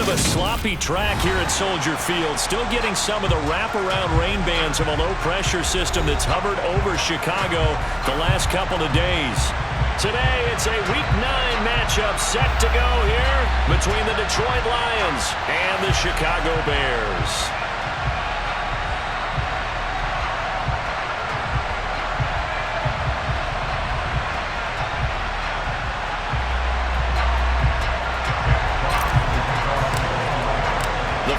of a sloppy track here at Soldier Field. Still getting some of the wraparound rain bands of a low-pressure system that's hovered over Chicago the last couple of days. Today, it's a Week 9 matchup set to go here between the Detroit Lions and the Chicago Bears.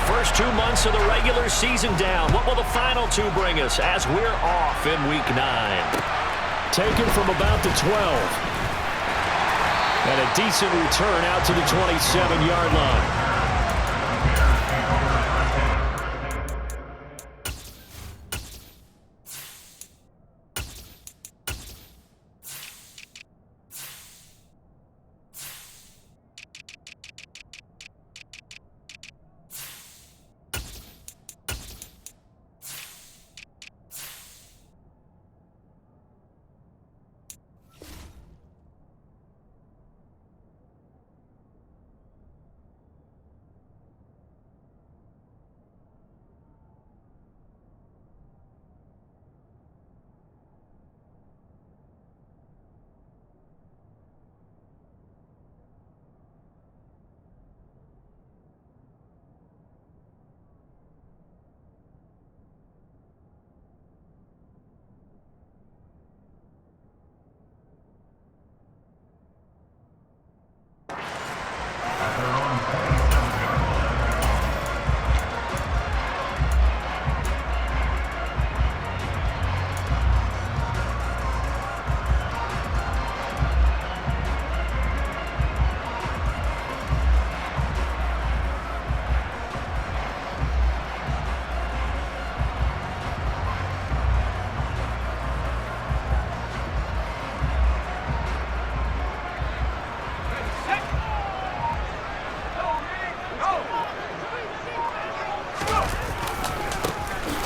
First 2 months of the regular season down. What will the final 2 bring us as we're off in Week 9? Taken from about the 12. And a decent return out to the 27-yard line.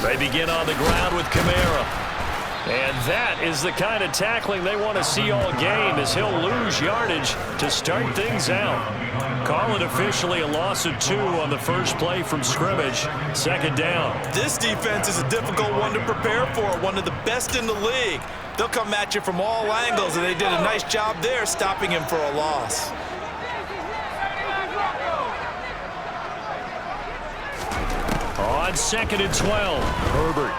They begin on the ground with Kamara. And that is the kind of tackling they want to see all game, as he'll lose yardage to start things out. Call it officially a loss of 2 on the first play from scrimmage. Second down. This defense is a difficult one to prepare for, one of the best in the league. They'll come at you from all angles, and they did a nice job there stopping him for a loss. On 2nd and 12, Herbert.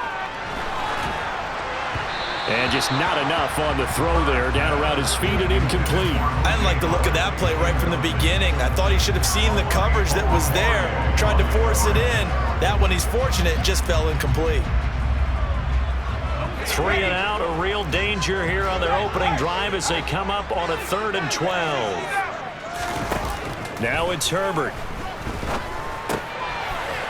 And just not enough on the throw there, down around his feet and incomplete. I didn't like the look of that play right from the beginning. I thought he should have seen the coverage that was there, tried to force it in. That one, he's fortunate, just fell incomplete. 3 and out, a real danger here on their opening drive as they come up on a 3rd and 12. Now it's Herbert.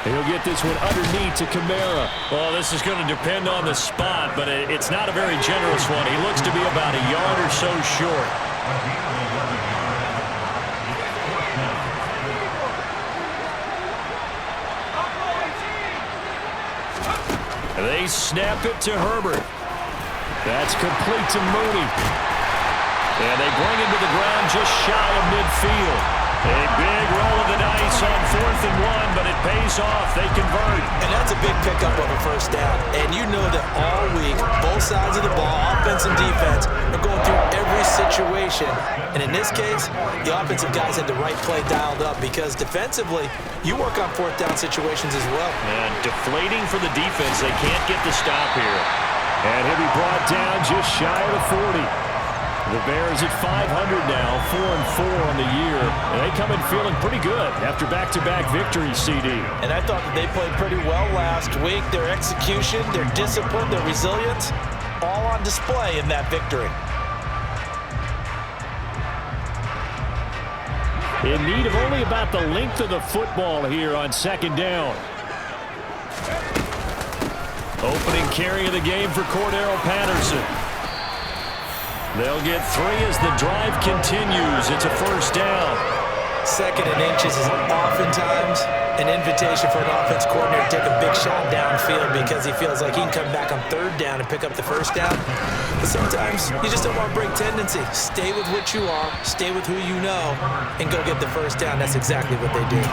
He'll get this one underneath to Kamara. Well, this is going to depend on the spot, but it's not a very generous one. He looks to be about a yard or so short. They snap it to Herbert. That's complete to Mooney. And they bring him to the ground just shy of midfield. A big roll of the dice on 4th and 1, but it pays off. They convert. And that's a big pickup of a first down. And you know that all week, both sides of the ball, offense and defense, are going through every situation. And in this case, the offensive guys had the right play dialed up, because defensively, you work on 4th down situations as well. And deflating for the defense. They can't get the stop here. And he'll be brought down just shy of the 40. The Bears at 500 now, 4-4 on the year. And they come in feeling pretty good after back-to-back victories, CD. And I thought that they played pretty well last week. Their execution, their discipline, their resilience, all on display in that victory. In need of only about the length of the football here on 2nd down. Opening carry of the game for Cordero Patterson. They'll get 3 as the drive continues. It's a first down. 2nd and inches is oftentimes an invitation for an offense coordinator to take a big shot downfield because he feels like he can come back on third down and pick up the first down. But sometimes you just don't want to break tendency. Stay with what you are, stay with who you know, and go get the first down. That's exactly what they do.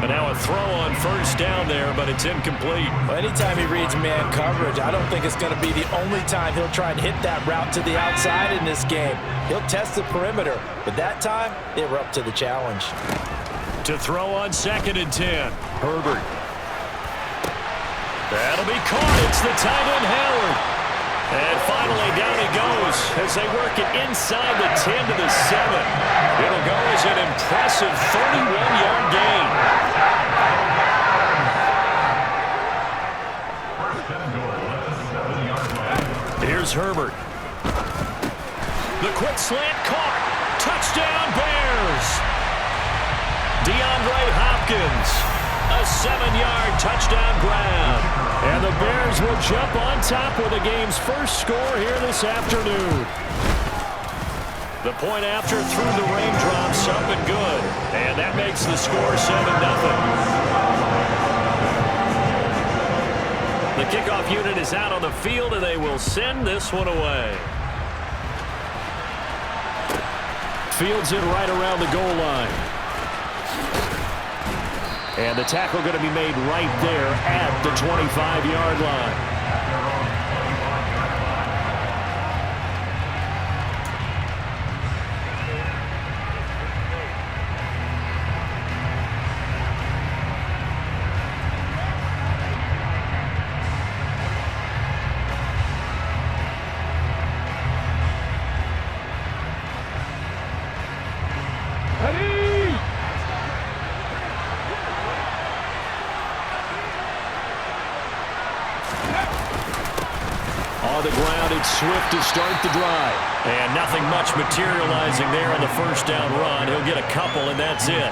But now a throw on first down there, but it's incomplete. Well, anytime he reads man coverage, I don't think it's going to be the only time he'll try and hit that route to the outside in this game. He'll test the perimeter, but that time, they were up to the challenge. To throw on 2nd and 10. Herbert. That'll be caught. It's the tight end, Howard. And finally, down he goes as they work it inside the 10 to the 7. It'll go as an impressive 31-yard gain. Here's Herbert. The quick slant caught. Touchdown, Bears. DeAndre Hopkins, a 7-yard touchdown grab. And the Bears will jump on top with the game's first score here this afternoon. The point after through the raindrops up and good. And that makes the score 7-0. The kickoff unit is out on the field, and they will send this one away. Fields it right around the goal line. And the tackle going to be made right there at the 25-yard line. The ground, it's Swift to start the drive. And nothing much materializing there on the first down run. He'll get a couple, and that's it.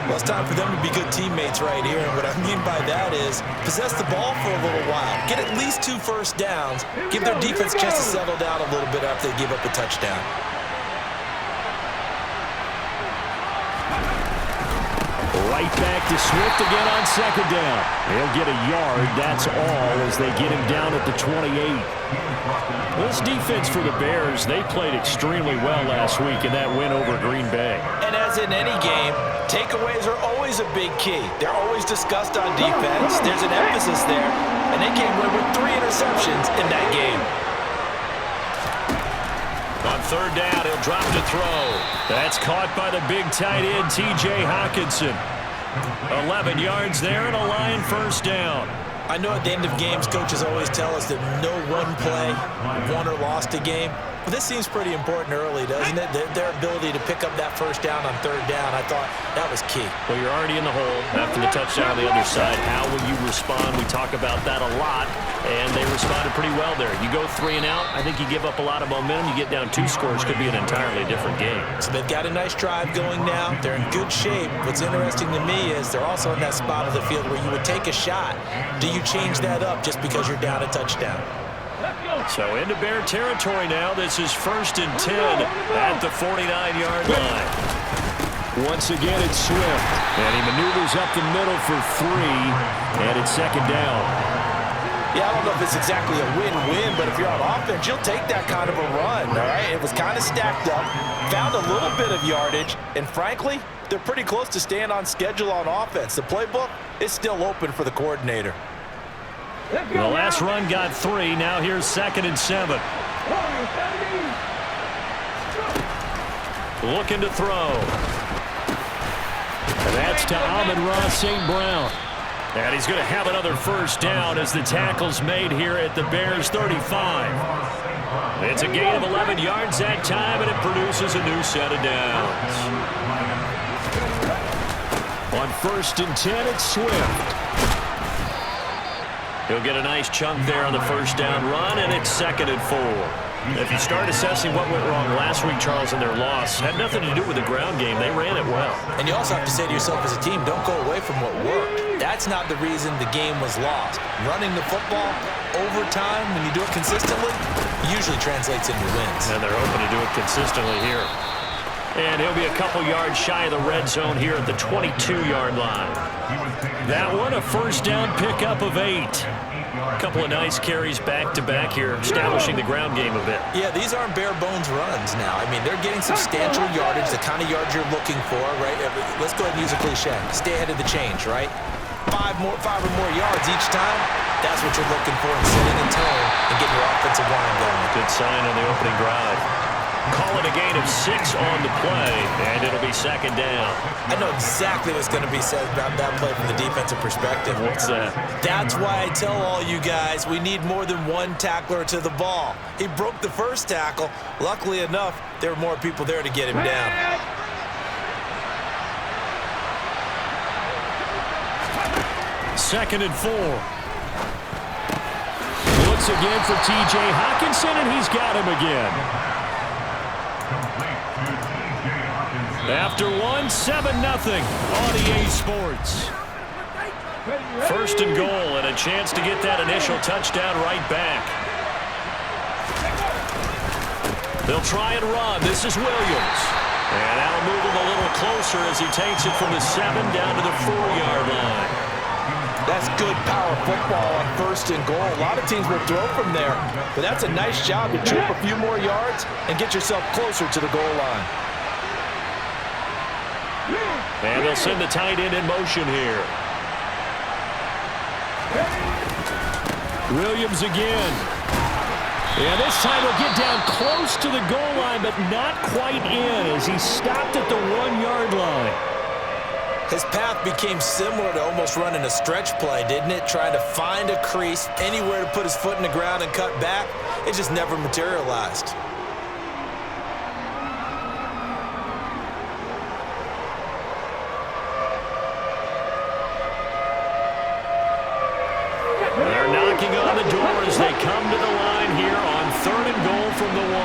Well, it's time for them to be good teammates right here. And what I mean by that is possess the ball for a little while. Get at least 2 first downs. Give their defense a chance to settle down a little bit after they give up a touchdown. Right back to Swift again on 2nd down. He'll get a yard, that's all, as they get him down at the 28. This defense for the Bears, they played extremely well last week in that win over Green Bay. And as in any game, takeaways are always a big key. They're always discussed on defense. There's an emphasis there, and they came away with 3 interceptions in that game. On 3rd down, he'll drop to throw. That's caught by the big tight end, T.J. Hockenson. 11 yards there and a Lion first down. I know at the end of games, coaches always tell us that no one play won or lost a game. But this seems pretty important early, doesn't it? Their ability to pick up that first down on 3rd down, I thought that was key. Well, you're already in the hole after the touchdown on the other side. How will you respond? We talk about that a lot, and they responded pretty well there. You go 3 and out, I think you give up a lot of momentum. You get down 2 scores, could be an entirely different game. So they've got a nice drive going now. They're in good shape. What's interesting to me is they're also in that spot of the field where you would take a shot. Do you change that up just because you're down a touchdown? So into Bear territory now. This is 1st and 10 at the 49-yard line. Once again, it's Swift. And he maneuvers up the middle for 3. And it's 2nd down. Yeah, I don't know if it's exactly a win-win, but if you're on offense, you'll take that kind of a run, all right? It was kind of stacked up, found a little bit of yardage, and frankly, they're pretty close to staying on schedule on offense. The playbook is still open for the coordinator. The last run got 3. Now here's 2nd and 7. Looking to throw. And that's to Amon-Ra St. Brown. And he's going to have another first down as the tackle's made here at the Bears 35. It's a gain of 11 yards that time, and it produces a new set of downs. On 1st and 10, it's Swift. He'll get a nice chunk there on the first down run, and it's 2nd and 4. If you start assessing what went wrong last week, Charles, in their loss, had nothing to do with the ground game. They ran it well. And you also have to say to yourself as a team, don't go away from what worked. That's not the reason the game was lost. Running the football over time, when you do it consistently, usually translates into wins. And they're hoping to do it consistently here. And he'll be a couple yards shy of the red zone here at the 22-yard line. That one, a first down pickup of 8. A couple of nice carries back-to-back here, establishing the ground game a bit. Yeah, these aren't bare-bones runs now. I mean, they're getting substantial yardage, the kind of yards you're looking for, right? Let's go ahead and use a cliche. Stay ahead of the change, right? 5 or more yards each time, that's what you're looking for in setting a tone and getting your offensive line going. Good sign on the opening drive. Call it a gain of 6 on the play, and it'll be second down. I know exactly what's going to be said about that play from the defensive perspective. What's that? That's why I tell all you guys we need more than one tackler to the ball. He broke the first tackle. Luckily enough, there were more people there to get him down. Second and 4. Looks again for T.J. Hockenson, and he's got him again. After 1, 7-0 on EA Sports. First and goal, and a chance to get that initial touchdown right back. They'll try and run. This is Williams. And that'll move him a little closer as he takes it from the 7 down to the 4-yard line. That's good power football on first and goal. A lot of teams will throw from there, but that's a nice job to trip a few more yards and get yourself closer to the goal line. And they'll send the tight end in motion here. Williams again. And this time he'll get down close to the goal line, but not quite in as he stopped at the 1-yard line. His path became similar to almost running a stretch play, didn't it? Trying to find a crease, anywhere to put his foot in the ground and cut back. It just never materialized. They're knocking on the door as they come to the line here on third and goal from the 1.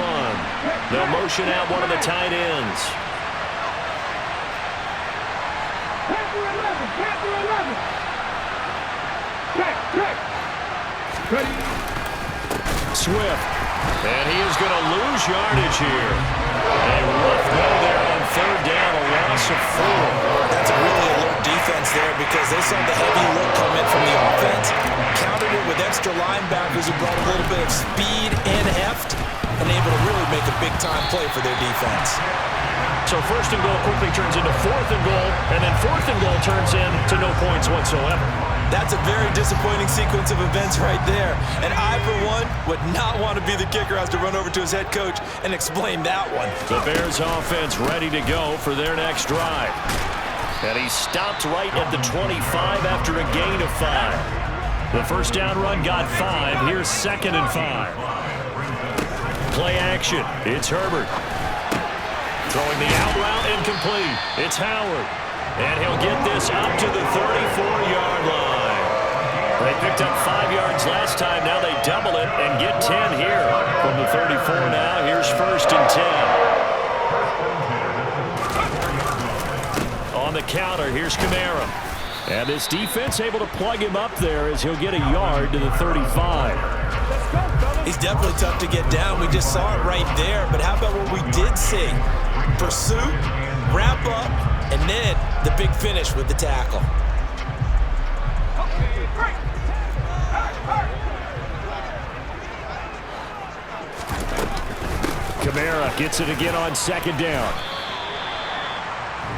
They'll motion out one of the tight ends. Swift. And he is going to lose yardage here. A rough go there on third down, a loss of 4. That's a really alert defense there because they saw the heavy look come in from the offense, countered it with extra linebackers who brought a little bit of speed and heft, and able to really make a big-time play for their defense. So first and goal quickly turns into fourth and goal, and then fourth and goal turns into no points whatsoever. That's a very disappointing sequence of events right there. And I, for one, would not want to be the kicker who has to run over to his head coach and explain that one. The Bears offense ready to go for their next drive. And he stopped right at the 25 after a gain of 5. The first down run got 5. Here's second and 5. Play action. It's Herbert. Throwing the out route incomplete. It's Howard. And he'll get this up to the 34-yard line. They picked up 5 yards last time. Now they double it and get 10 here. From the 34 now, here's first and 10. On the counter, here's Kamara. And this defense able to plug him up there as he'll get a yard to the 35. He's definitely tough to get down. We just saw it right there. But how about what we did see? Pursuit, wrap up, and then the big finish with the tackle. Kamara gets it again on second down.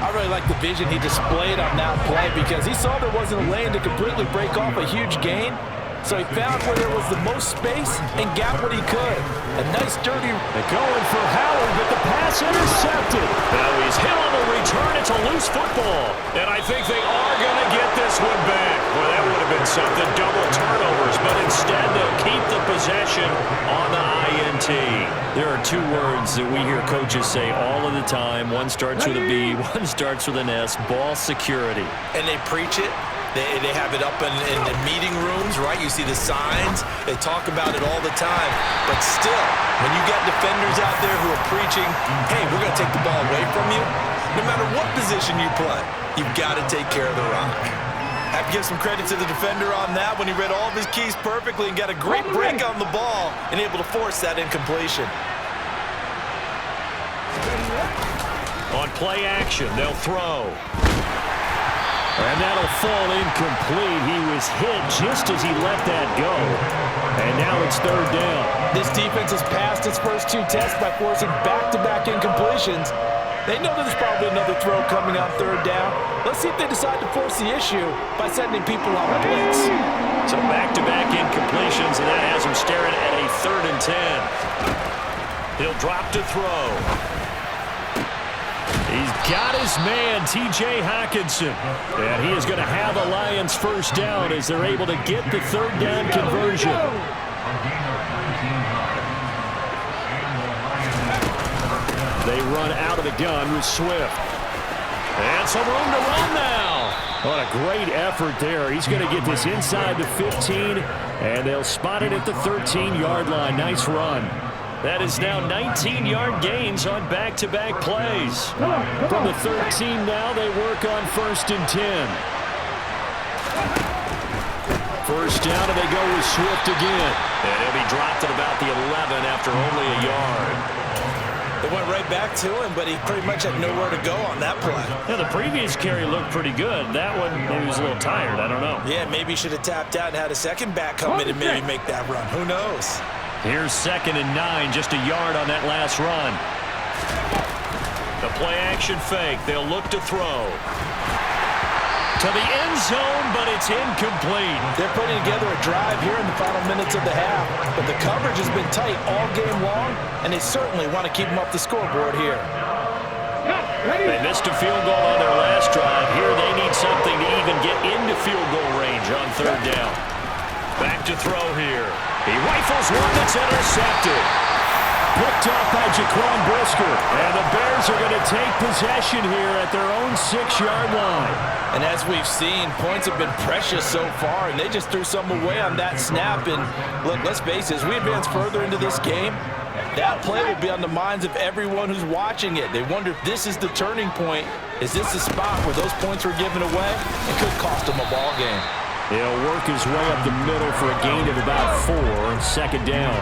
I really like the vision he displayed on that play because he saw there wasn't a lane to completely break off a huge gain. So he found where there was the most space and got what he could. A nice, dirty... They're going for Howard, but the pass intercepted. Now he's hit on the return. It's a loose football. And I think they are going to get this one back. Well, that would have been something. Double turnovers. But instead, they'll keep the possession on the INT. There are 2 words that we hear coaches say all of the time. One starts with a B, one starts with an S. Ball security. And they preach it. They have it up in the meeting rooms, right? You see the signs. They talk about it all the time. But still, when you got defenders out there who are preaching, hey, we're going to take the ball away from you, no matter what position you play, you've got to take care of the rock. I have to give some credit to the defender on that when he read all of his keys perfectly and got a great break on the ball and able to force that incompletion. On play action, they'll throw. And that'll fall incomplete. He was hit just as he let that go. And now it's third down. This defense has passed its first two tests by forcing back-to-back incompletions. They know that there's probably another throw coming on third down. Let's see if they decide to force the issue by sending people on a blitz. So back-to-back incompletions, and that has him staring at a 3rd and 10. He'll drop to throw. He's got his man, T.J. Hockenson. And he is going to have a Lions first down as they're able to get the third down conversion. They run out of the gun with Swift. And some room to run now. What a great effort there. He's going to get this inside the 15, and they'll spot it at the 13-yard line. Nice run. That is now 19-yard gains on back-to-back plays. From the 13 now, they work on 1st and 10. First down, and they go with Swift again. And he'll be dropped at about the 11 after only a yard. They went right back to him, but he pretty much had nowhere to go on that play. Yeah, the previous carry looked pretty good. That one, maybe he was a little tired. I don't know. Yeah, maybe he should have tapped out and had a second back come in and maybe make that run. Who knows? Here's 2nd and 9, just a yard on that last run. The play-action fake. They'll look to throw. To the end zone, but it's incomplete. They're putting together a drive here in the final minutes of the half, but the coverage has been tight all game long, and they certainly want to keep them up the scoreboard here. They missed a field goal on their last drive. Here they need something to even get into field goal range on 3rd down. Back to throw here. He rifles one that's intercepted. Picked off by Jaquan Brisker. And the Bears are going to take possession here at their own 6-yard line. And as we've seen, points have been precious so far, and they just threw some away on that snap. And look, let's face it, as we advance further into this game, that play will be on the minds of everyone who's watching it. They wonder if this is the turning point. Is this the spot where those points were given away? It could cost them a ball game. He'll work his way up the middle for a gain of about 4 on 2nd down.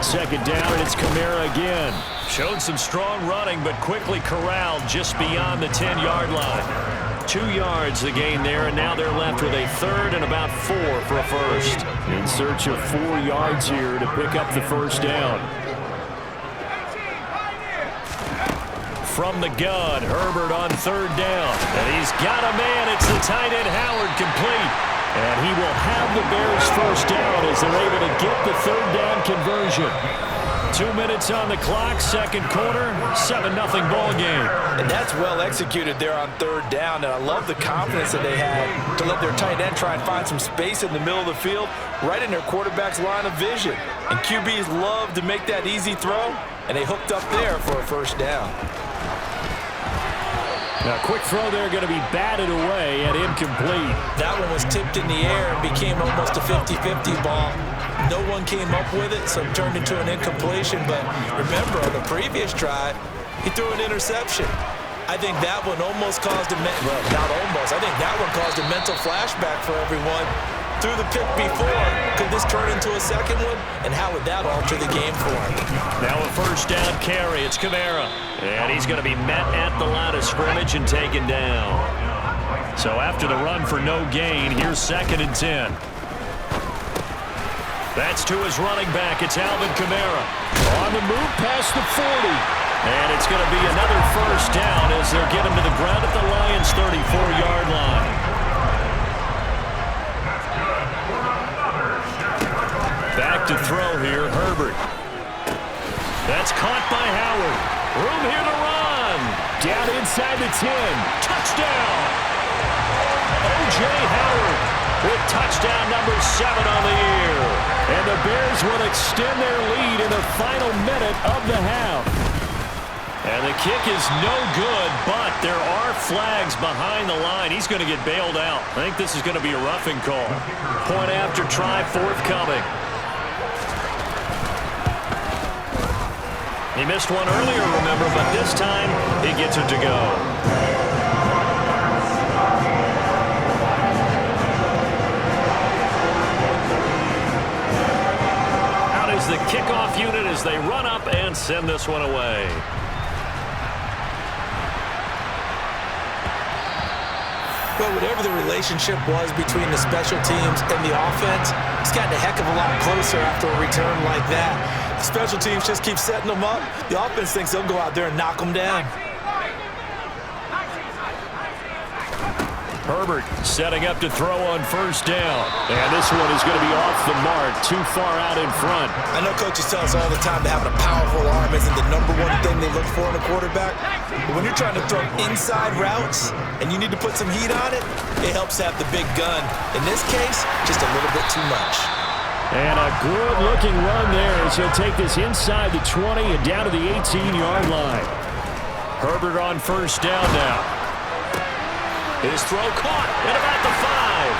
Second down, and it's Kamara again. Showed some strong running, but quickly corralled just beyond the 10-yard line. 2 yards the gain there, and now they're left with a 3rd and about 4 for a first. In search of 4 yards here to pick up the first down. From the gun, Herbert on 3rd down. And he's got a man. It's the tight end Howard complete. And he will have the Bears first down as they're able to get the 3rd down conversion. 2 minutes on the clock, 2nd quarter, 7-0 ball game. And that's well executed there on 3rd down, and I love the confidence that they had to let their tight end try and find some space in the middle of the field, right in their quarterback's line of vision. And QBs love to make that easy throw, and they hooked up there for a first down. Now, quick throw there going to be batted away and incomplete. That one was tipped in the air and became almost a 50-50 ball. No one came up with it, so it turned into an incompletion. But remember, on the previous drive, he threw an interception. I think that one almost caused a mental flashback for everyone. Threw the pick before. Could this turn into a second one? And how would that alter the game for him? Now a first down carry. It's Kamara. And he's going to be met at the line of scrimmage and taken down. So after the run for no gain, here's 2nd and 10. That's to his running back. It's Alvin Kamara. On the move past the 40. And it's going to be another first down as they'll get him to the ground at the Lions' 34-yard line. Back to throw here, Herbert. That's caught by Howard. Room here to run. Down inside the 10. Touchdown. O.J. Howard with touchdown number 7 on the year. And the Bears will extend their lead in the final minute of the half. And the kick is no good, but there are flags behind the line. He's going to get bailed out. I think this is going to be a roughing call. Point after try forthcoming. He missed one earlier, remember, but this time he gets it to go. Out is the kickoff unit as they run up and send this one away. Well, whatever the relationship was between the special teams and the offense, it's gotten a heck of a lot closer after a return like that. The special teams just keep setting them up. The offense thinks they'll go out there and knock them down. Herbert setting up to throw on first down. And this one is going to be off the mark, too far out in front. I know coaches tell us all the time that having a powerful arm isn't the #1 thing they look for in a quarterback. But when you're trying to throw inside routes and you need to put some heat on it, it helps have the big gun. In this case, just a little bit too much. And a good-looking run there as he'll take this inside the 20 and down to the 18-yard line. Herbert on first down now. His throw caught at about the 5.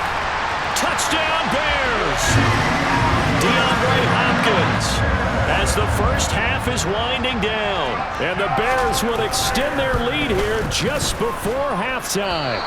Touchdown, Bears! DeAndre Hopkins as the first half is winding down. And the Bears will extend their lead here just before halftime.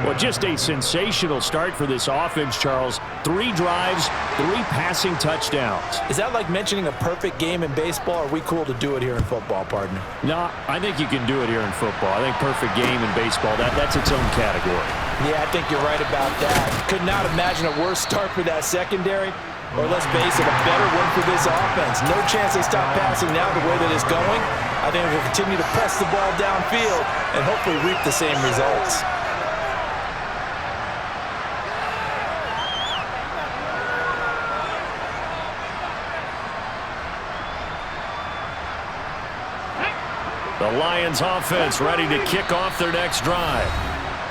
Well, just a sensational start for this offense, Charles. 3 drives, 3 passing touchdowns. Is that like mentioning a perfect game in baseball, or are we cool to do it here in football, partner? No, I think you can do it here in football. I think perfect game in baseball, that's its own category. Yeah, I think you're right about that. Could not imagine a worse start for that secondary, or let's face it, a better one for this offense. No chance they stop passing now the way that it's going. I think we'll continue to press the ball downfield and hopefully reap the same results. The Lions offense ready to kick off their next drive.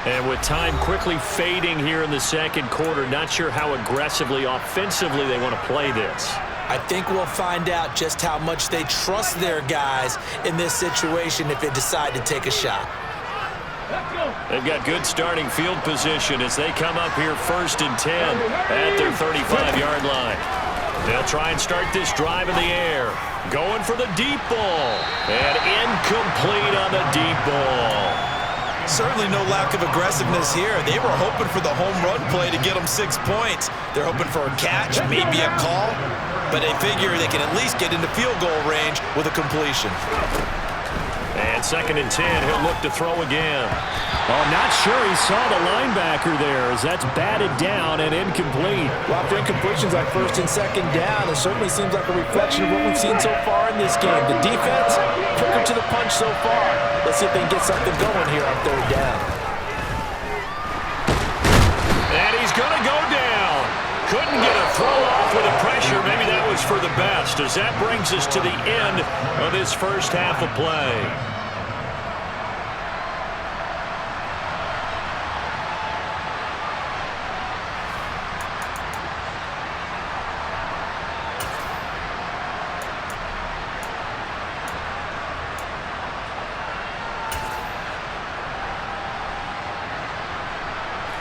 And with time quickly fading here in the second quarter, not sure how aggressively, offensively they want to play this. I think we'll find out just how much they trust their guys in this situation if they decide to take a shot. They've got good starting field position as they come up here 1st and 10 at their 35-yard line. They'll try and start this drive in the air. Going for the deep ball. And incomplete on the deep ball. Certainly no lack of aggressiveness here. They were hoping for the home run play to get them 6 points. They're hoping for a catch, maybe a call. But they figure they can at least get into field goal range with a completion. And 2nd and 10, he'll look to throw again. Oh, not sure he saw the linebacker there as that's batted down and incomplete. Well, after incompletions like 1st and 2nd down, it certainly seems like a reflection of what we've seen so far in this game. The defense, quicker to the punch so far. Let's see if they can get something going here on 3rd down. And he's going to go down. Couldn't get a throw off with the pressure. Maybe that was for the best, as that brings us to the end of this first half of play.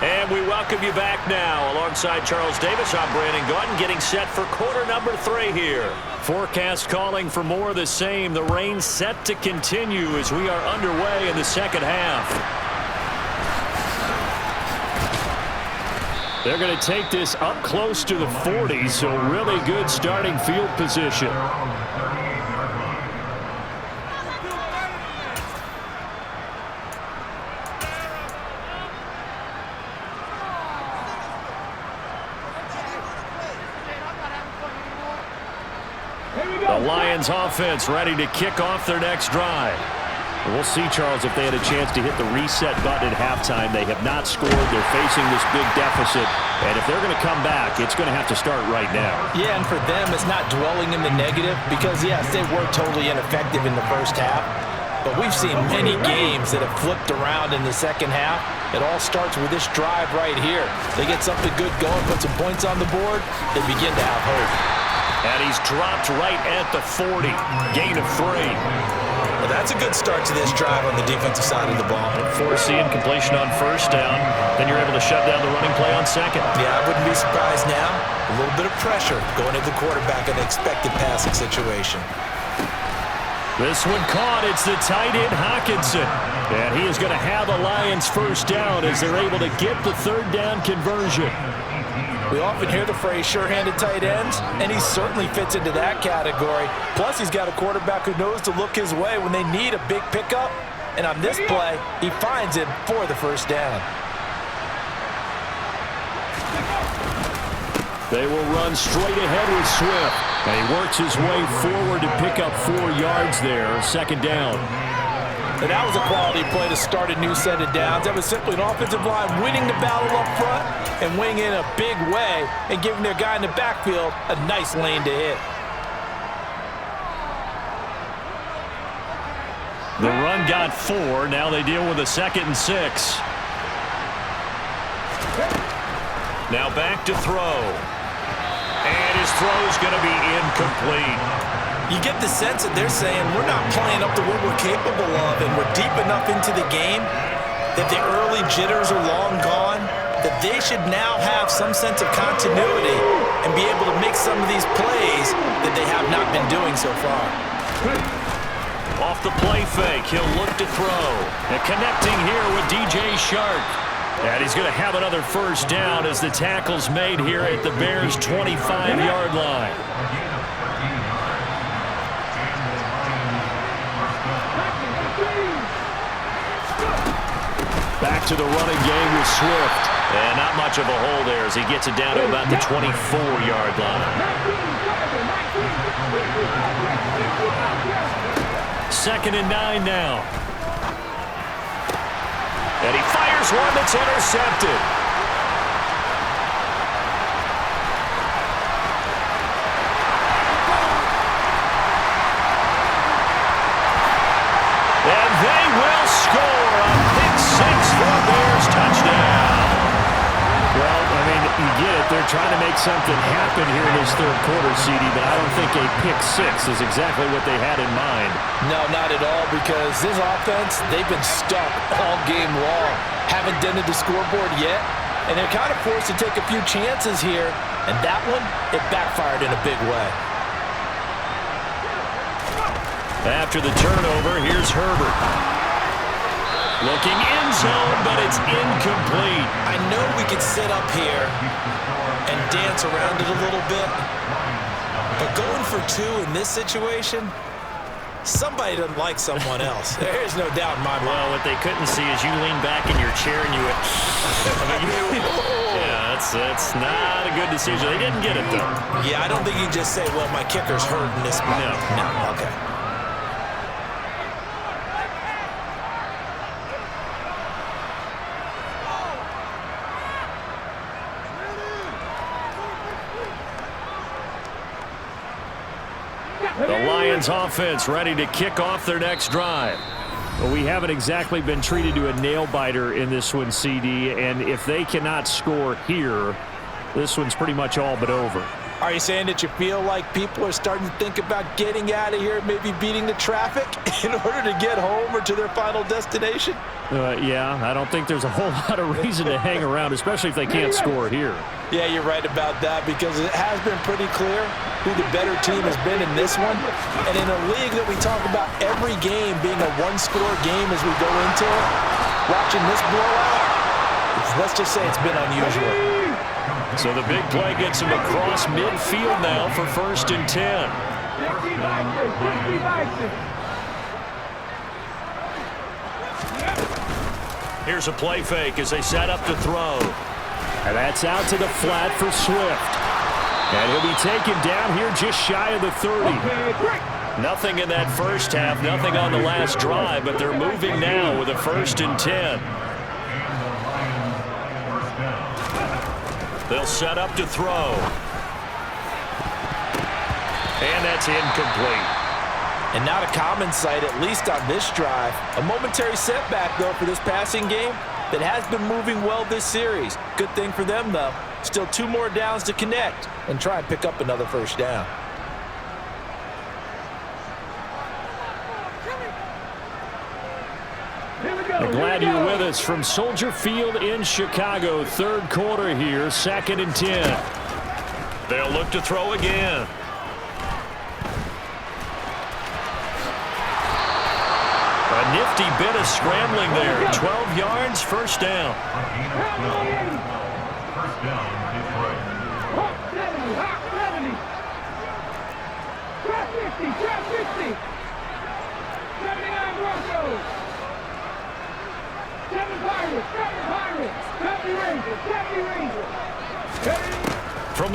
And we welcome you back now. Alongside Charles Davis, I'm Brandon Gautin, getting set for quarter number 3 here. Forecast calling for more of the same. The rain set to continue as we are underway in the second half. They're going to take this up close to the 40, so really good starting field position. The Lions offense ready to kick off their next drive. We'll see, Charles, if they had a chance to hit the reset button at halftime. They have not scored. They're facing this big deficit. And if they're going to come back, it's going to have to start right now. Yeah, and for them, it's not dwelling in the negative because, yes, they were totally ineffective in the first half. But we've seen many games that have flipped around in the second half. It all starts with this drive right here. They get something good going, put some points on the board, they begin to have hope. And he's dropped right at the 40. Gain of 3. Well, that's a good start to this drive on the defensive side of the ball. Force the incompletion on first down. Then you're able to shut down the running play on second. Yeah, I wouldn't be surprised now. A little bit of pressure going at the quarterback in an expected passing situation. This one caught. It's the tight end, Hockenson. And he is going to have a Lions first down as they're able to get the 3rd down conversion. We often hear the phrase sure-handed tight ends, and he certainly fits into that category. Plus, he's got a quarterback who knows to look his way when they need a big pickup And on this play, he finds him for the first down. They will run straight ahead with Swift. And he works his way forward to pick up 4 yards there. Second down. And that was a quality play to start a new set of downs. That was simply an offensive line winning the battle up front and winning in a big way and giving their guy in the backfield a nice lane to hit. The run got 4. Now they deal with a 2nd and 6. Now back to throw. And his throw's going to be incomplete. You get the sense that they're saying we're not playing up to what we're capable of, and we're deep enough into the game that the early jitters are long gone, that they should now have some sense of continuity and be able to make some of these plays that they have not been doing so far. Off the play fake, he'll look to throw. And connecting here with DJ Shark. And he's going to have another first down as the tackle's made here at the Bears' 25-yard line. Back to the running game with Swift. And not much of a hole there as he gets it down to about the 24-yard line. 2nd and 9 now. And he fires one that's intercepted. And they will score a pick 6 for a Bears touchdown. Well, I mean, you get it. They're trying to make something happen here in this third quarter, CD, but I don't think a pick 6 is exactly what they had in mind. No, not at all, because this offense, they've been stuck all game long. Haven't dented the scoreboard yet, and they're kind of forced to take a few chances here, and that one, it backfired in a big way. After the turnover, here's Herbert. Looking end zone, but it's incomplete. I know we could sit up here and dance around it a little bit, but going for 2 in this situation, somebody doesn't like someone else. There's no doubt in my mind. Well, what they couldn't see is you lean back in your chair and you went, yeah, that's not a good decision. They didn't get it, though. Yeah, I don't think you can just say, well, my kicker's hurt in this moment. No, okay. The Lions offense ready to kick off their next drive. Well, we haven't exactly been treated to a nail-biter in this one, CD, and if they cannot score here, this one's pretty much all but over. Are you saying that you feel like people are starting to think about getting out of here, maybe beating the traffic in order to get home or to their final destination? Yeah, I don't think there's a whole lot of reason to hang around, especially if they can't score here. Yeah, you're right about that, because it has been pretty clear who the better team has been in this one. And in a league that we talk about every game being a one-score game as we go into it, watching this blowout, let's just say it's been unusual. So the big play gets him across midfield now for 1st and 10. Here's a play fake as they set up to throw. And that's out to the flat for Swift. And he'll be taken down here just shy of the 30. Nothing in that first half, nothing on the last drive, but they're moving now with a 1st and 10. They'll set up to throw. And that's incomplete. And not a common sight, at least on this drive. A momentary setback, though, for this passing game that has been moving well this series. Good thing for them, though. Still 2 more downs to connect and try and pick up another first down. I'm glad you're with us from Soldier Field in Chicago. Third quarter here, 2nd and 10. They'll look to throw again. A nifty bit of scrambling there. 12 yards, first down.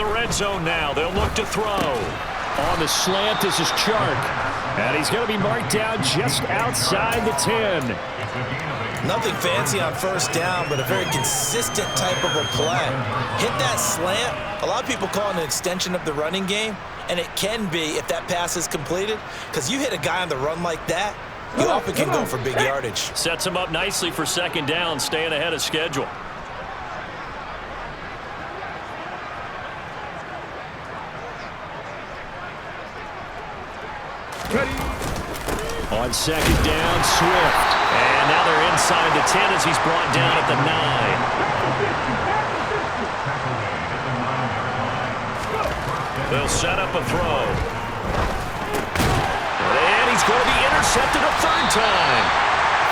the red zone now. They'll look to throw. On the slant, this is Chark. And he's going to be marked down just outside the 10. Nothing fancy on first down, but a very consistent type of a play. Hit that slant. A lot of people call it an extension of the running game, and it can be if that pass is completed, because you hit a guy on the run like that, you often can go for big yardage. Sets him up nicely for second down, staying ahead of schedule. On second down, Swift. And now they're inside the 10 as he's brought down at the 9. They'll set up a throw. And he's going to be intercepted a third time.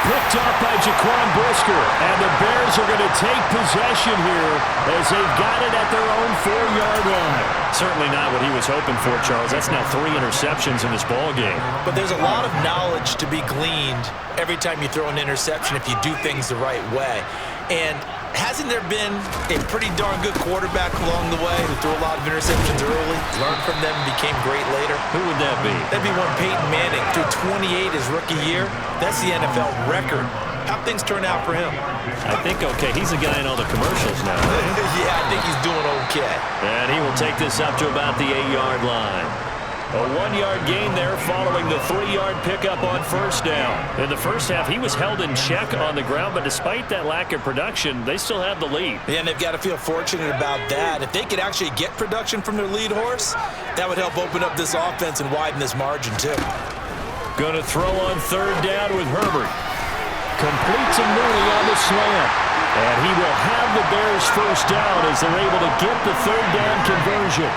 Picked up by Jaquan Brisker. And the Bears are going to take possession here as they've got it at their own 4-yard line. Certainly not what he was hoping for, Charles. That's now 3 interceptions in this ball game. But there's a lot of knowledge to be gleaned every time you throw an interception if you do things the right way. And hasn't there been a pretty darn good quarterback along the way who threw a lot of interceptions early, learned from them, and became great later? Who would that be? That'd be one Peyton Manning, threw 28 his rookie year. That's the NFL record. How'd things turn out for him? I think okay. He's the guy in all the commercials now. Yeah, I think he's doing okay. And he will take this up to about the 8-yard line. A 1-yard gain there following the 3-yard pickup on first down. In the first half, he was held in check on the ground, but despite that lack of production, they still have the lead. Yeah, and they've got to feel fortunate about that. If they could actually get production from their lead horse, that would help open up this offense and widen this margin, too. Going to throw on third down with Herbert. Complete to Mooney on the slant. And he will have the Bears first down as they're able to get the third down conversion.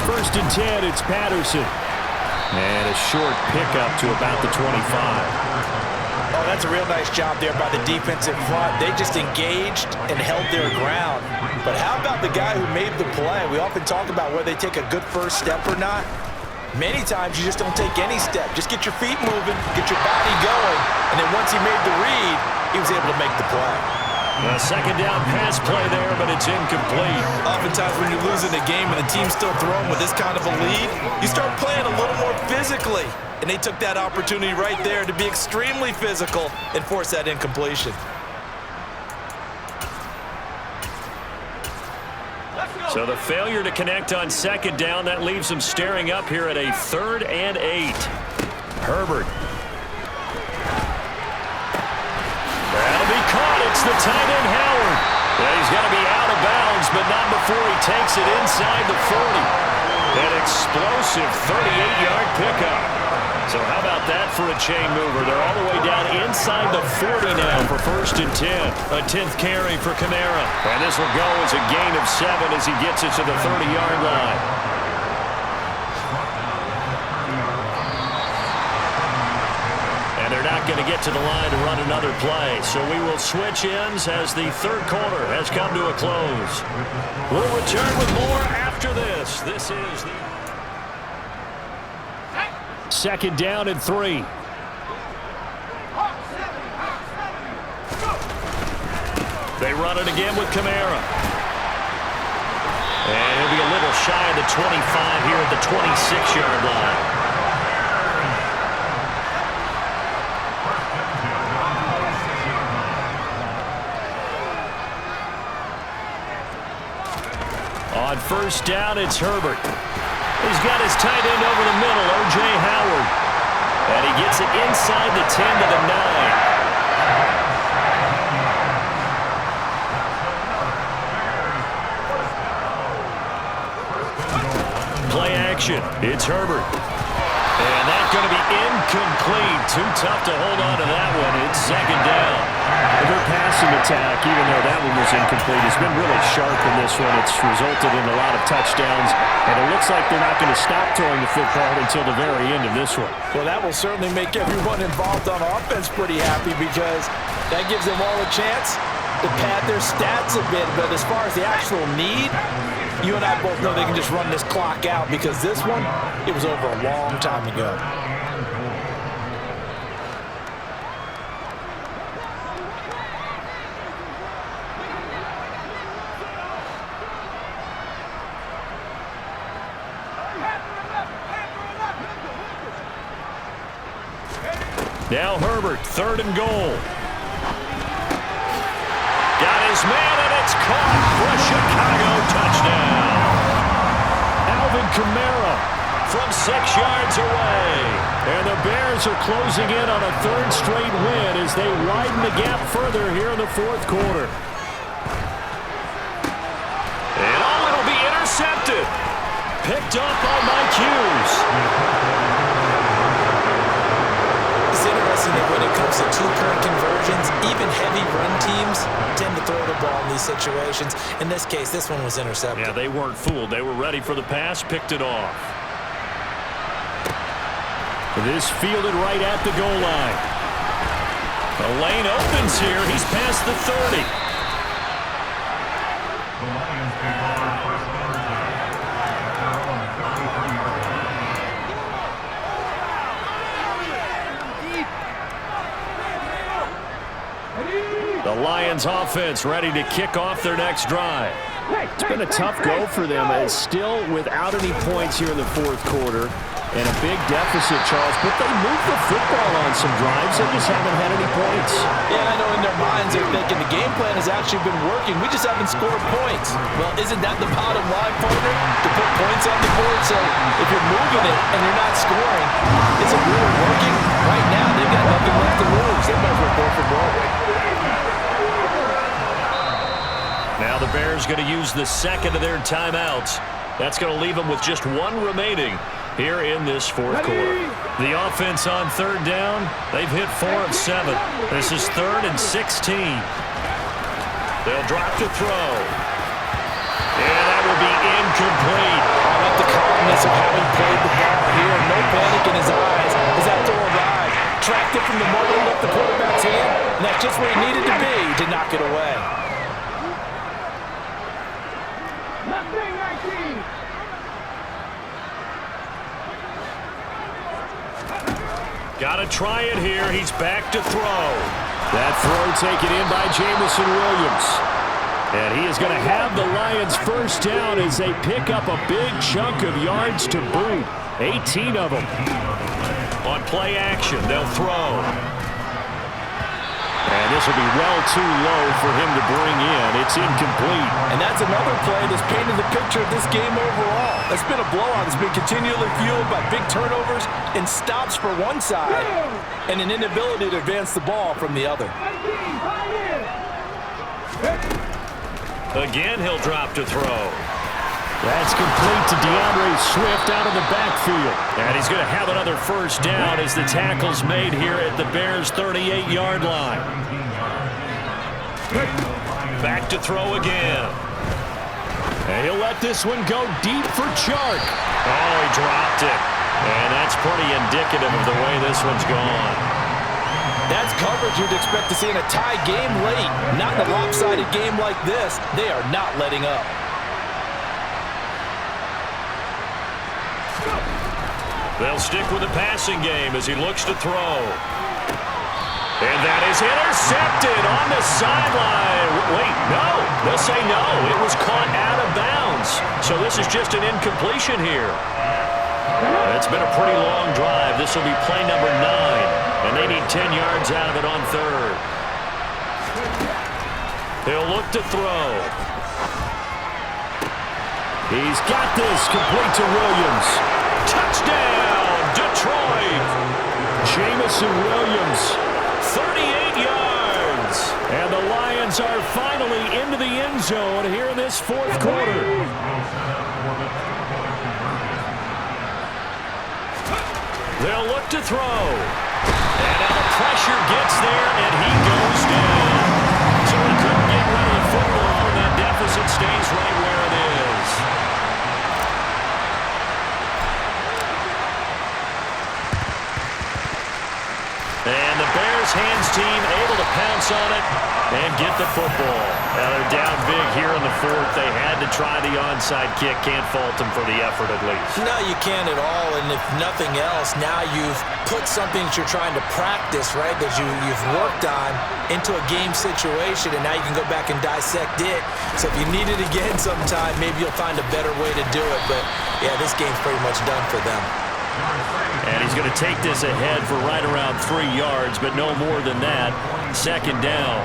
First and 10, it's Patterson. And a short pickup to about the 25. Oh, that's a real nice job there by the defensive front. They just engaged and held their ground. But how about the guy who made the play? We often talk about whether they take a good first step or not. Many times you just don't take any step. Just get your feet moving, get your body going, and then once he made the read, he was able to make the play. A second down pass play there, but it's incomplete. Oftentimes when you're losing a game and the team's still throwing with this kind of a lead, you start playing a little more physically. And they took that opportunity right there to be extremely physical and force that incompletion. So the failure to connect on second down, that leaves them staring up here at a 3rd and 8. Herbert. That'll be caught. It's the tight end, Howard. And he's going to be out of bounds, but not before he takes it inside the 40. An explosive 38-yard pickup. So how about that for a chain mover? They're all the way down inside the 40 now for 1st and 10. A 10th carry for Kamara. And this will go as a gain of 7 as he gets it to the 30-yard line. And they're not going to get to the line to run another play. So we will switch ends as the 3rd quarter has come to a close. We'll return with more after this. This is the... Second down and 3. They run it again with Kamara. And he'll be a little shy of the 25 here at the 26-yard line. On first down, it's Herbert. He's got his tight end over the middle, O.J. Howard. And he gets it inside the 10 to the 9. Play action. It's Herbert. And that's going to be incomplete. Too tough to hold on to that one. It's second down. Their passing attack, even though that one was incomplete, has been really sharp in this one. It's resulted in a lot of touchdowns, and it looks like they're not going to stop throwing the football until the very end of this one. Well, that will certainly make everyone involved on offense pretty happy because that gives them all a chance to pad their stats a bit. But as far as the actual need, you and I both know they can just run this clock out because this one, it was over a long time ago. Now Herbert, 3rd and goal. Got his man, and it's caught for a Chicago touchdown. Alvin Kamara from 6 yards away. And the Bears are closing in on a 3rd straight win as they widen the gap further here in the 4th quarter. And it'll be intercepted. Picked up on Mike Hughes. It's interesting that when it comes to 2-point conversions, even heavy run teams tend to throw the ball in these situations. In this case, this one was intercepted. Yeah, they weren't fooled. They were ready for the pass, picked it off. This fielded right at the goal line. The lane opens here. He's past the 30. The Lions offense ready to kick off their next drive. It's been a tough go for them. It's still without any points here in the 4th quarter. And a big deficit, Charles, but they moved the football on some drives. They just haven't had any points. Yeah, I know in their minds they're thinking the game plan has actually been working. We just haven't scored points. Well, isn't that the bottom line, partner? To put points on the board. So if you're moving it and you're not scoring, is it really working? Right now, they've got nothing left to lose. They might as well go for broke. Now the Bears going to use the 2nd of their timeouts. That's going to leave them with just 1 remaining here in this 4th quarter. The offense on 3rd down, they've hit 4 of 7. This is 3rd and 16. They'll drop to throw. And that will be incomplete. I like the calmness of having played the ball here. No panic in his eyes as that throw arrived. Tracked it from the moment he left the quarterback's hand, and that's just where he needed to be to knock it away. Got to try it here. He's back to throw. That throw taken in by Jamison Williams. And he is going to have the Lions first down as they pick up a big chunk of yards to boot. 18 of them. On play action, they'll throw. And this will be well too low for him to bring in. It's incomplete. And that's another play that's painted the picture of this game overall. It's been a blowout. It's been continually fueled by big turnovers and stops for one side and an inability to advance the ball from the other. Again, he'll drop to throw. That's complete to DeAndre Swift out of the backfield. And he's going to have another first down as the tackle's made here at the Bears' 38-yard line. Back to throw again. And he'll let this one go deep for Chark. Oh, he dropped it. And that's pretty indicative of the way this one's gone. That's coverage you'd expect to see in a tie game late. Not in a lopsided game like this. They are not letting up. They'll stick with the passing game as he looks to throw. And that is intercepted on the sideline. Wait, no. They'll say no. It was caught out of bounds. So this is just an incompletion here. It's been a pretty long drive. This will be play number 9. And they need 10 yards out of it on 3rd. He'll look to throw. He's got this complete to Williams. Touchdown, Detroit. Jamison Williams. 38 yards. And the Lions are finally into the end zone here in this 4th quarter. They'll look to throw. And now the pressure gets there, and he goes down. So he couldn't get rid of the football, and that deficit stays right where it is. And the Bears hands team able to pounce on it and get the football. Now they're down big here in the 4th. They had to try the onside kick. Can't fault them for the effort at least. No, you can't at all. And if nothing else, now you've put something that you're trying to practice, right, that you've worked on into a game situation, and now you can go back and dissect it. So if you need it again sometime, maybe you'll find a better way to do it. But, yeah, this game's pretty much done for them. And he's going to take this ahead for right around 3 yards, but no more than that. Second down.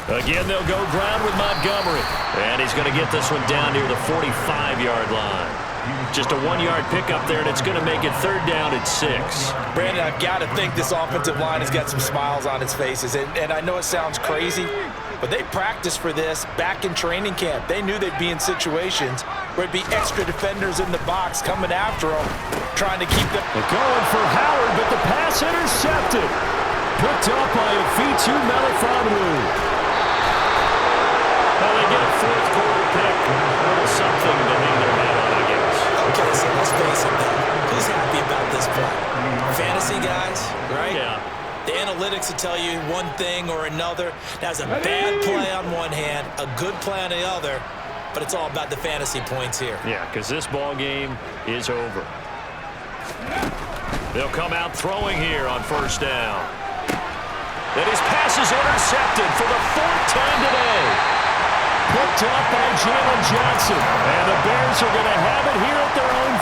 Again, they'll go ground with Montgomery. And he's going to get this one down near the 45-yard line. Just a 1-yard pickup there, and it's going to make it third down at 6. Brandon, I've got to think this offensive line has got some smiles on its faces. And I know it sounds crazy, but they practiced for this back in training camp. They knew they'd be in situations where it'd be extra defenders in the box coming after them, trying to keep them. They're going for Howard, but the pass intercepted. Picked up by a V2 Melifonwu. Well, they get a fourth quarter pick. A little something to hang their hat on, I guess. Okay, so let's face it, though. Who's happy about this play? Fantasy guys, right? Yeah. The analytics will tell you one thing or another. That's a bad play on one hand, a good play on the other, but it's all about the fantasy points here. Yeah, because this ball game is over. They'll come out throwing here on first down. And his pass is intercepted for the 4th time today. Picked up by Jalen Johnson. And the Bears are going to have it here at their own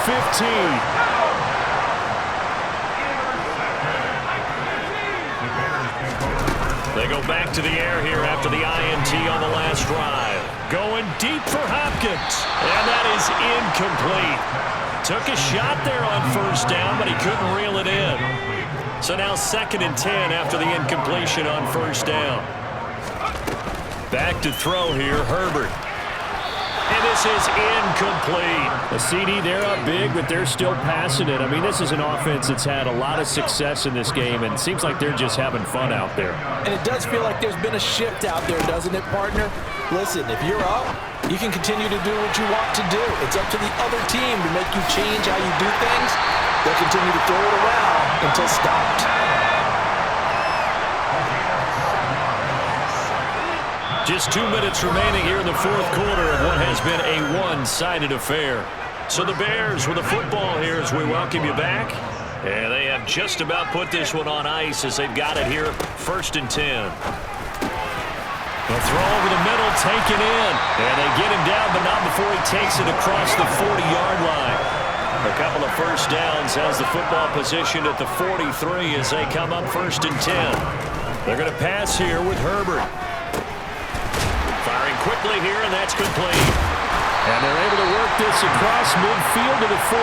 15. They go back to the air here after the INT on the last drive. Going deep for Hopkins. And that is incomplete. Took a shot there on first down, but he couldn't reel it in. So now 2nd and 10 after the incompletion on first down. Back to throw here, Herbert. And this is incomplete. A CD, they're up big, but they're still passing it. I mean, this is an offense that's had a lot of success in this game, and it seems like they're just having fun out there. And it does feel like there's been a shift out there, doesn't it, partner? Listen, if you're up, you can continue to do what you want to do. It's up to the other team to make you change how you do things. They'll continue to throw it around until stopped. Just 2 minutes remaining here in the 4th quarter of what has been a one-sided affair. So the Bears with the football here as we welcome you back. And they have just about put this one on ice as they've got it here, 1st and 10. The throw over the middle, taken in. And they get him down, but not before he takes it across the 40-yard line. A couple of first downs has the football positioned at the 43 as they come up 1st and 10. They're going to pass here with Herbert. Firing quickly here, and that's complete. And they're able to work this across midfield to the 48.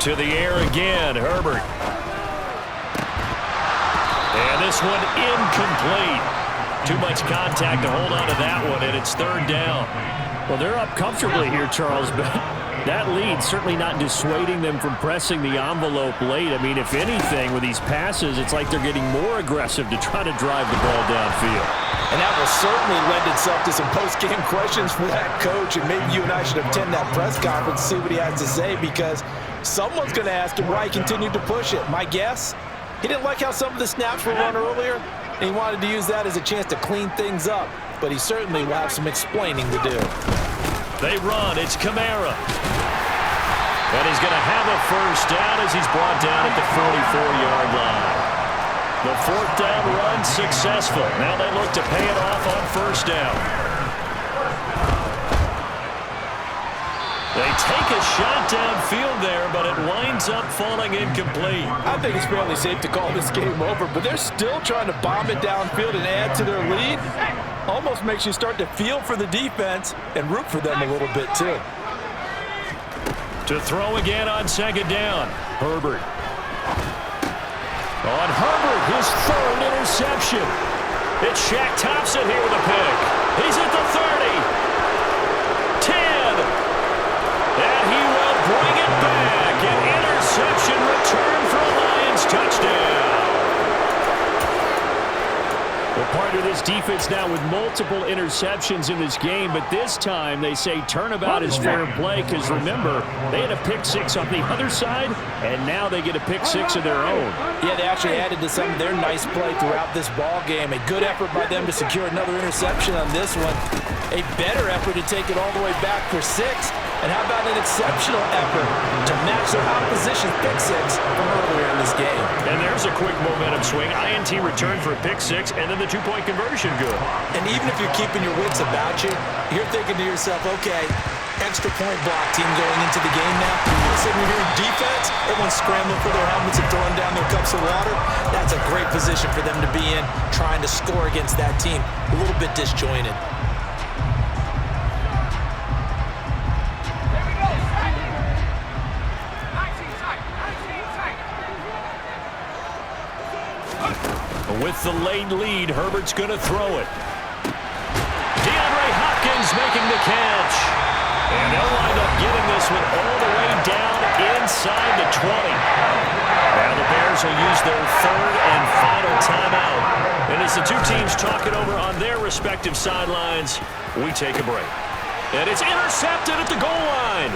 To the air again, Herbert. And this one incomplete. Too much contact to hold on to that one, and it's 3rd down. Well, they're up comfortably here, Charles, but that lead certainly not dissuading them from pressing the envelope late. I mean, if anything, with these passes, it's like they're getting more aggressive to try to drive the ball downfield. And that will certainly lend itself to some post-game questions for that coach, and maybe you and I should attend that press conference and see what he has to say, because someone's going to ask him why he continued to push it. My guess, he didn't like how some of the snaps were run earlier, and he wanted to use that as a chance to clean things up. But he certainly will have some explaining to do. They run. It's Kamara. And he's going to have a first down as he's brought down at the 44-yard line. The 4th down run successful. Now they look to pay it off on first down. They take a shot downfield there, but it winds up falling incomplete. I think it's fairly safe to call this game over, but they're still trying to bomb it downfield and add to their lead. Almost makes you start to feel for the defense and root for them a little bit, too. To throw again on 2nd down, Herbert. On Herbert, his 3rd interception. It's Shaq Thompson here with a pick. He's at the 30. 10. And he will bring it back. An interception return for a Lions touchdown. Well, partner, this defense Herbert now with multiple interceptions in this game, but this time they say turnabout is fair play because, remember, they had a pick six on the other side, and now they get a pick six of their own. Yeah, they actually added to some of their nice play throughout this ball game. A good effort by them to secure another interception on this one. A better effort to take it all the way back for 6. And how about an exceptional effort to match their opposition's pick six from earlier in this game? And there's a quick momentum swing. INT return for a pick six, and then the two-point conversion good. And even if you're keeping your wits about you, you're thinking to yourself, okay, extra point block team going into the game now. All of a sudden you're hearing defense, everyone's scrambling for their helmets and throwing down their cups of water. That's a great position for them to be in, trying to score against that team. A little bit disjointed. With the late lead, Herbert's going to throw it. DeAndre Hopkins making the catch. And they'll wind up getting this one all the way down inside the 20. Now the Bears will use their third and final timeout. And as the two teams talk it over on their respective sidelines, we take a break. And it's intercepted at the goal line.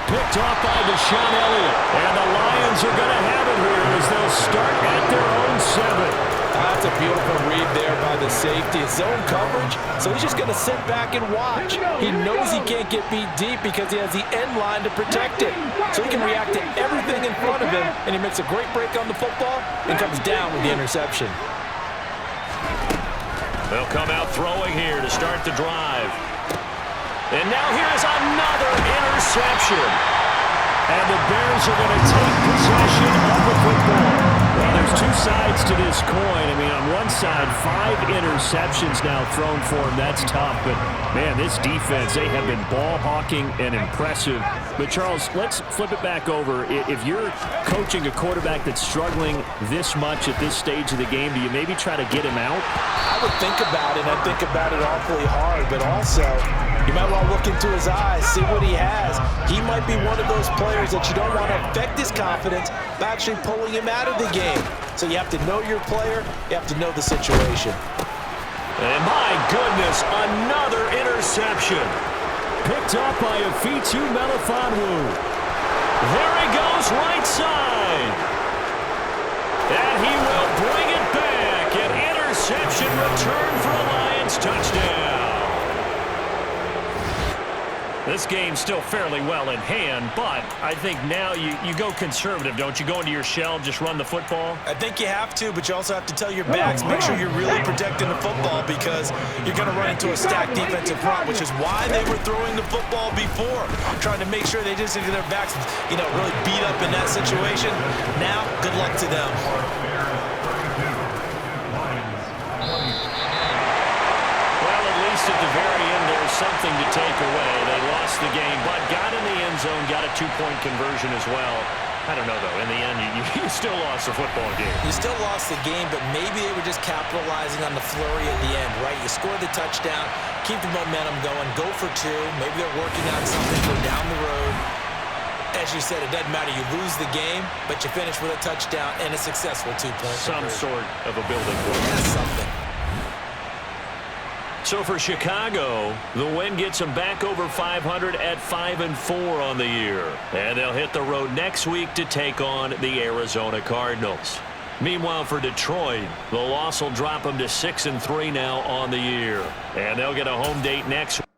Picked off by Deshaun Elliott. And the Lions are going to have it here as they'll start at their own 7. That's a beautiful read there by the safety. It's zone coverage, so he's just going to sit back and watch. He knows he can't get beat deep because he has the end line to protect it. So he can react to everything in front of him, and he makes a great break on the football and comes down with the interception. They'll come out throwing here to start the drive. And now here's another interception. And the Bears are going to take possession of the football. Well, there's two sides to this coin. I mean, on one side, 5 interceptions now thrown for him. That's tough. But, man, this defense, they have been ball hawking and impressive. But, Charles, let's flip it back over. If you're coaching a quarterback that's struggling this much at this stage of the game, do you maybe try to get him out? I would think about it. I think about it awfully hard. But also, you might want to look into his eyes, see what he has. He might be one of those players that you don't want to affect his confidence by actually pulling him out of the game. So you have to know your player. You have to know the situation. And my goodness, another interception. Picked up by Afitu Melifonwu. There he goes, right side. And he will bring it back. An interception return for a Lions touchdown. This game's still fairly well in hand, but I think now you go conservative, don't you? Go into your shell, just run the football? I think you have to, but you also have to tell your backs, make sure you're really protecting the football because you're going to run into a stacked defensive front, which is why they were throwing the football before, trying to make sure they just get their backs, really beat up in that situation. Now, good luck to them. Well, at least at the very end, there's something to take away. They lost the game, but got in the end zone, got a 2-point conversion as well. I don't know, though. In the end, you still lost the football game. You still lost the game, but maybe they were just capitalizing on the flurry at the end, right? You scored the touchdown, keep the momentum going, go for 2. Maybe they're working on something for down the road. As you said, it doesn't matter. You lose the game, but you finish with a touchdown and a successful 2-point Some sort of a building block. Yeah, something. So for Chicago, the win gets them back over 500 at 5-4 on the year. And they'll hit the road next week to take on the Arizona Cardinals. Meanwhile, for Detroit, the loss will drop them to 6-3 now on the year. And they'll get a home date next week.